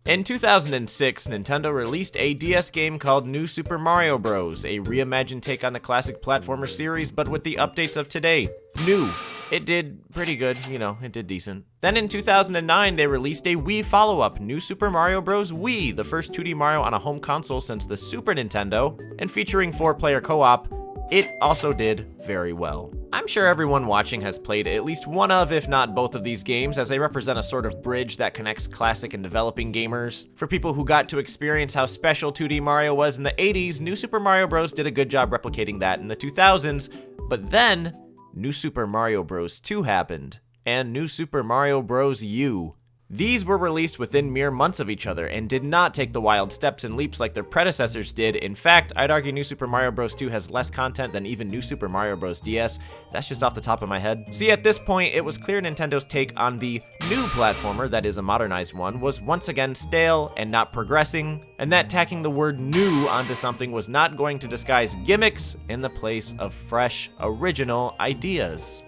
In 2006, Nintendo released a DS game called New Super Mario Bros., a reimagined take on the classic platformer series, but with the updates of today. New. It did pretty good, you know, it did decent. Then in 2009, they released a Wii follow-up, New Super Mario Bros. Wii, the first 2D Mario on a home console since the Super Nintendo, and featuring 4-player co-op. It also did very well. I'm sure everyone watching has played at least one of, if not both of these games, as they represent a sort of bridge that connects classic and developing gamers. For people who got to experience how special 2D Mario was in the 80s, New Super Mario Bros. Did a good job replicating that in the 2000s, but then New Super Mario Bros. 2 happened, and New Super Mario Bros. U. These were released within mere months of each other and did not take the wild steps and leaps like their predecessors did. In fact, I'd argue New Super Mario Bros. 2 has less content than even New Super Mario Bros. DS. That's just off the top of my head. See, at this point, it was clear Nintendo's take on the new platformer, that is a modernized one, was once again stale and not progressing, and that tacking the word new onto something was not going to disguise gimmicks in the place of fresh, original ideas.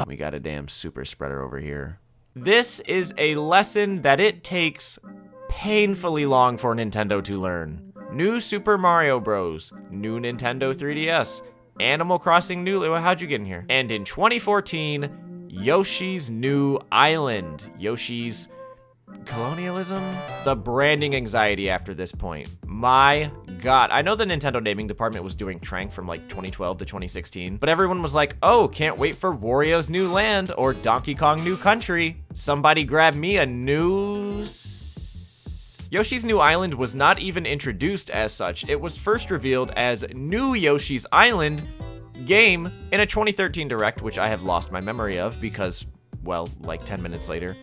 We got a damn super spreader over here. This is a lesson that it takes painfully long for Nintendo to learn. New Super Mario Bros., new Nintendo 3DS, Animal Crossing New... How'd you get in here? And in 2014, Yoshi's New Island. Yoshi's colonialism? The branding anxiety after this point. My god. I know the Nintendo naming department was doing Trank from like 2012 to 2016, but everyone was like, oh, can't wait for Wario's New Land or Donkey Kong New Country. Somebody grab me a new... Yoshi's New Island was not even introduced as such. It was first revealed as New Yoshi's Island game in a 2013 Direct, which I have lost my memory of because, well, like 10 minutes later.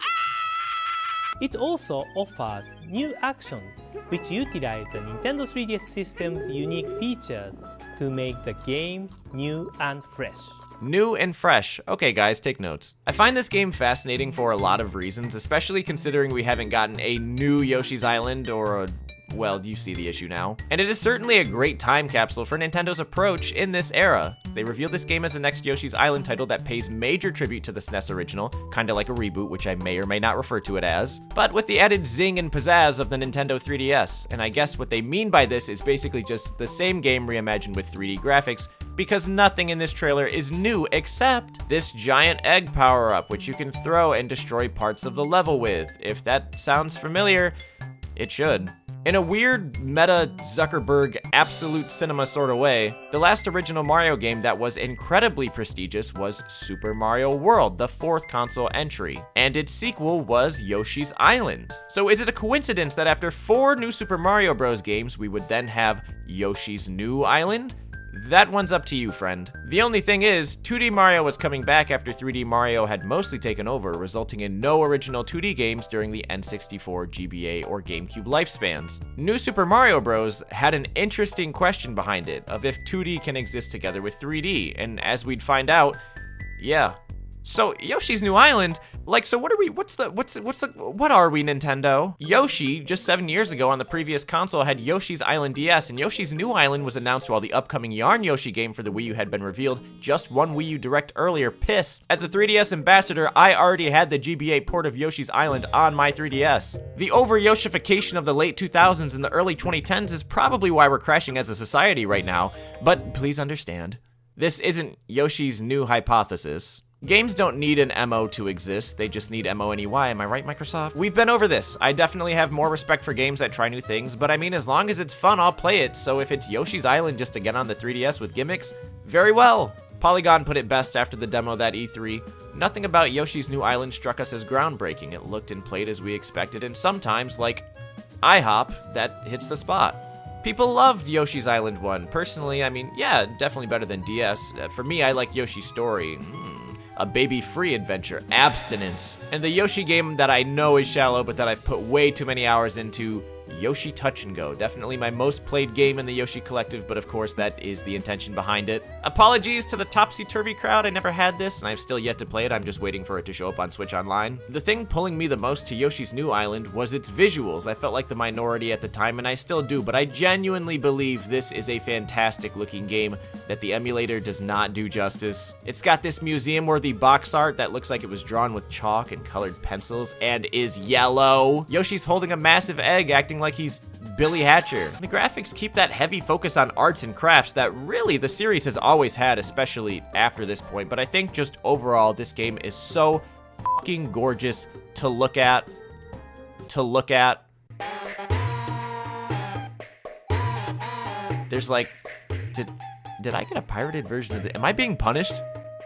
It also offers new action, which utilize the Nintendo 3DS system's unique features to make the game new and fresh. New and fresh. Okay guys, take notes. I find this game fascinating for a lot of reasons, especially considering we haven't gotten a new Yoshi's Island or a... well, you see the issue now. And it is certainly a great time capsule for Nintendo's approach in this era. They revealed this game as the next Yoshi's Island title that pays major tribute to the SNES original, kinda like a reboot, which I may or may not refer to it as, but with the added zing and pizzazz of the Nintendo 3DS. And I guess what they mean by this is basically just the same game reimagined with 3D graphics, because nothing in this trailer is new except this giant egg power-up, which you can throw and destroy parts of the level with. If that sounds familiar, it should. In a weird, meta, Zuckerberg, absolute cinema sort of way, the last original Mario game that was incredibly prestigious was Super Mario World, the 4th console entry, and its sequel was Yoshi's Island. So is it a coincidence that after 4 new Super Mario Bros. Games, we would then have Yoshi's New Island? That one's up to you, friend. The only thing is, 2D Mario was coming back after 3D Mario had mostly taken over, resulting in no original 2D games during the N64, GBA, or GameCube lifespans. New Super Mario Bros. Had an interesting question behind it, of if 2D can exist together with 3D, and as we'd find out, yeah. So, Yoshi's New Island, like, so what are we, what are we, Nintendo? Yoshi, just 7 years ago on the previous console, had Yoshi's Island DS, and Yoshi's New Island was announced while the upcoming Yarn Yoshi game for the Wii U had been revealed just one Wii U Direct earlier. Pissed. As the 3DS ambassador, I already had the GBA port of Yoshi's Island on my 3DS. The over-Yoshification of the late 2000s and the early 2010s is probably why we're crashing as a society right now, but please understand, this isn't Yoshi's New Hypothesis. Games don't need an MO to exist, they just need MONEY, am I right, Microsoft? We've been over this. I definitely have more respect for games that try new things, but I mean, as long as it's fun, I'll play it, so if it's Yoshi's Island just to get on the 3DS with gimmicks, very well. Polygon put it best after the demo that E3. Nothing about Yoshi's New Island struck us as groundbreaking. It looked and played as we expected, and sometimes, like IHOP, that hits the spot. People loved Yoshi's Island 1. Personally, I mean, yeah, definitely better than DS. For me, I like Yoshi's Story. A baby-free adventure, abstinence. And the Yoshi game that I know is shallow, but that I've put way too many hours into, Yoshi Touch and Go. Definitely my most played game in the Yoshi Collective, but of course that is the intention behind it. Apologies to the topsy-turvy crowd, I never had this, and I've still yet to play it. I'm just waiting for it to show up on Switch Online. The thing pulling me the most to Yoshi's New Island was its visuals. I felt like the minority at the time, and I still do, but I genuinely believe this is a fantastic looking game that the emulator does not do justice. It's got this museum-worthy box art that looks like it was drawn with chalk and colored pencils and is yellow. Yoshi's holding a massive egg, acting like he's Billy Hatcher. The graphics keep that heavy focus on arts and crafts that really the series has always had, especially after this point, but I think just overall this game is so fucking gorgeous to look at. There's like, did I get a pirated version of it? Am I being punished?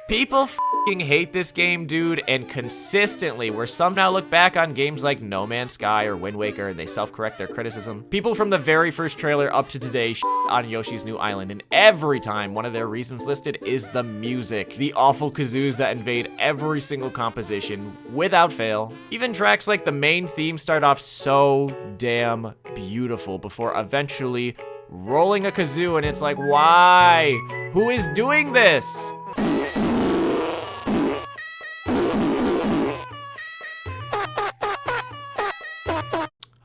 People fucking hate this game, dude, and consistently, where some now look back on games like No Man's Sky or Wind Waker and they self-correct their criticism. People from the very first trailer up to today on Yoshi's New Island, and every time one of their reasons listed is the music. The awful kazoos that invade every single composition without fail. Even tracks like the main theme start off so damn beautiful before eventually rolling a kazoo, and it's like, why? Who is doing this?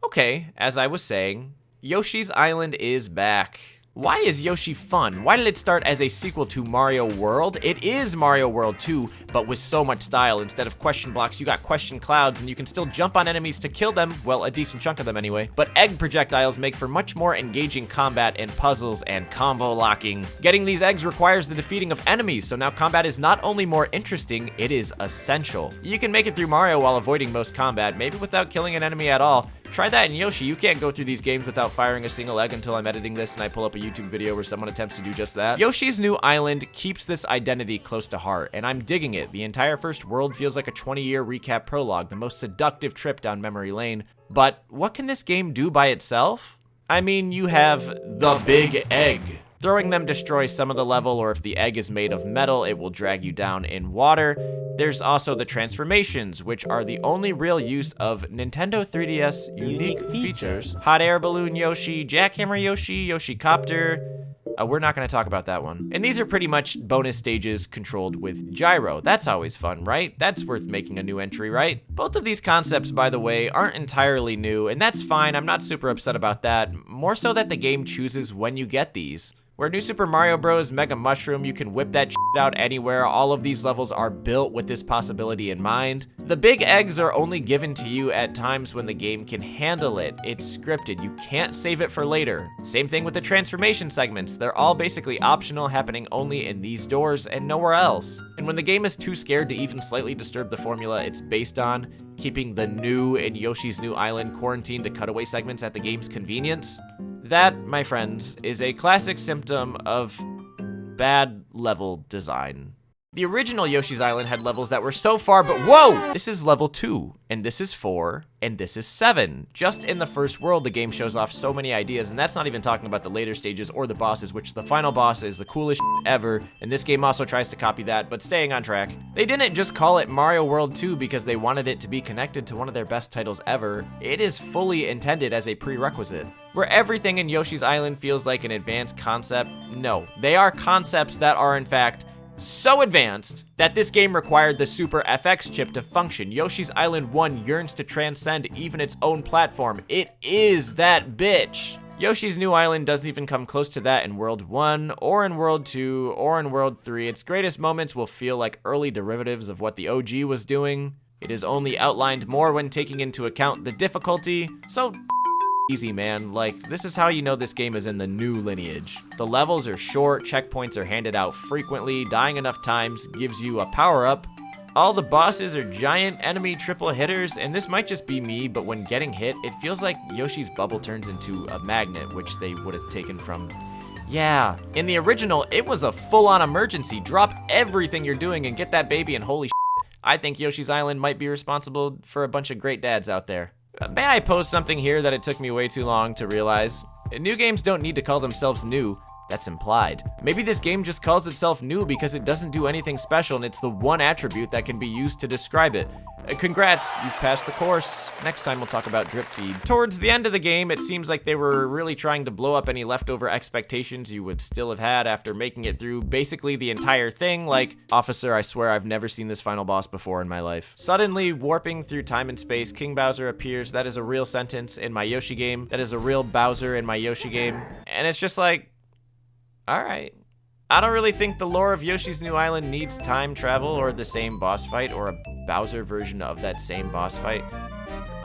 Okay, as I was saying, Yoshi's Island is back. Why is Yoshi fun? Why did it start as a sequel to Mario World? It is Mario World 2, but with so much style. Instead of question blocks, you got question clouds, and you can still jump on enemies to kill them, well, a decent chunk of them anyway. But egg projectiles make for much more engaging combat and puzzles and combo locking. Getting these eggs requires the defeating of enemies, so now combat is not only more interesting, it is essential. You can make it through Mario while avoiding most combat, maybe without killing an enemy at all. Try that in Yoshi. You can't go through these games without firing a single egg until I'm editing this and I pull up a YouTube video where someone attempts to do just that. Yoshi's New Island keeps this identity close to heart, and I'm digging it. The entire first world feels like a 20-year recap prologue, the most seductive trip down memory lane. But what can this game do by itself? I mean, you have the big egg. Throwing them destroys some of the level, or if the egg is made of metal, it will drag you down in water. There's also the transformations, which are the only real use of Nintendo 3DS unique features. Hot air balloon Yoshi, jackhammer Yoshi, Yoshi copter. We're not going to talk about that one. And these are pretty much bonus stages controlled with gyro. That's always fun, right? That's worth making a new entry, right? Both of these concepts, by the way, aren't entirely new, and that's fine. I'm not super upset about that. More so that the game chooses when you get these. Where New Super Mario Bros. Mega Mushroom, you can whip that shit out anywhere. All of these levels are built with this possibility in mind. The big eggs are only given to you at times when the game can handle it. It's scripted. You can't save it for later. Same thing with the transformation segments. They're all basically optional, happening only in these doors and nowhere else. And when the game is too scared to even slightly disturb the formula it's based on, keeping the new in Yoshi's New Island quarantined to cutaway segments at the game's convenience, that, my friends, is a classic symptom of bad level design. The original Yoshi's Island had levels that were so far, but whoa! This is level 2, and this is 4, and this is 7. Just in the first world, the game shows off so many ideas, and that's not even talking about the later stages or the bosses, which the final boss is the coolest ever, and this game also tries to copy that, but staying on track. They didn't just call it Mario World 2 because they wanted it to be connected to one of their best titles ever. It is fully intended as a prerequisite. Where everything in Yoshi's Island feels like an advanced concept, no. They are concepts that are, in fact, so advanced that this game required the Super FX chip to function. Yoshi's Island 1 yearns to transcend even its own platform. It is that bitch. Yoshi's New Island doesn't even come close to that in World 1, or in World 2, or in World 3. Its greatest moments will feel like early derivatives of what the OG was doing. It is only outlined more when taking into account the difficulty, so easy, man. Like, this is how you know this game is in the new lineage. The levels are short, checkpoints are handed out frequently, dying enough times gives you a power-up. All the bosses are giant enemy triple hitters, and this might just be me, but when getting hit, it feels like Yoshi's bubble turns into a magnet, which they would have taken from... Yeah, in the original, it was a full-on emergency. Drop everything you're doing and get that baby, and holy shit, I think Yoshi's Island might be responsible for a bunch of great dads out there. May I pose something here that it took me way too long to realize? New games don't need to call themselves new. That's implied. Maybe this game just calls itself new because it doesn't do anything special and it's the one attribute that can be used to describe it. Congrats, you've passed the course. Next time we'll talk about drip feed. Towards the end of the game, it seems like they were really trying to blow up any leftover expectations you would still have had after making it through basically the entire thing, like, officer, I swear I've never seen this final boss before in my life. Suddenly, warping through time and space, King Bowser appears. That is a real sentence in my Yoshi game. That is a real Bowser in my Yoshi game. And it's just like, alright. I don't really think the lore of Yoshi's New Island needs time travel or the same boss fight or a Bowser version of that same boss fight.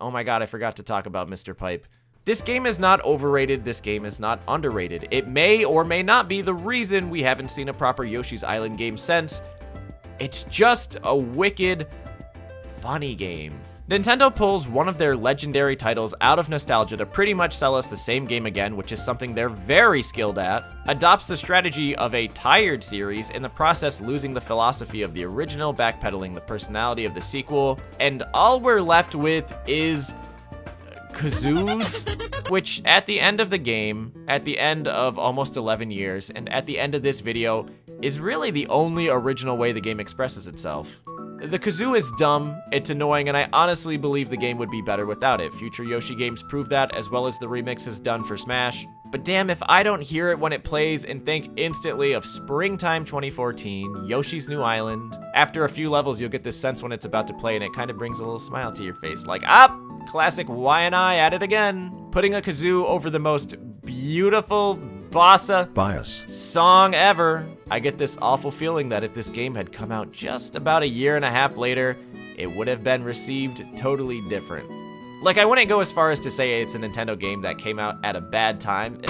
Oh my god, I forgot to talk about Mr. Pipe. This game is not overrated, this game is not underrated. It may or may not be the reason we haven't seen a proper Yoshi's Island game since. It's just a wicked, funny game. Nintendo pulls one of their legendary titles out of nostalgia to pretty much sell us the same game again, which is something they're very skilled at, adopts the strategy of a tired series, in the process losing the philosophy of the original, backpedaling the personality of the sequel, and all we're left with is kazoos, which at the end of the game, at the end of almost 11 years, and at the end of this video, is really the only original way the game expresses itself. The kazoo is dumb, it's annoying, and I honestly believe the game would be better without it. Future Yoshi games prove that, as well as the remixes done for Smash. But damn if I don't hear it when it plays and think instantly of springtime 2014, Yoshi's New Island. After a few levels, you'll get this sense when it's about to play, and it kind of brings a little smile to your face. Like, classic Y&I at it again. Putting a kazoo over the most beautiful bossa song ever. I get this awful feeling that if this game had come out just about a year and a half later, it would have been received totally different. Like, I wouldn't go as far as to say it's a Nintendo game that came out at a bad time.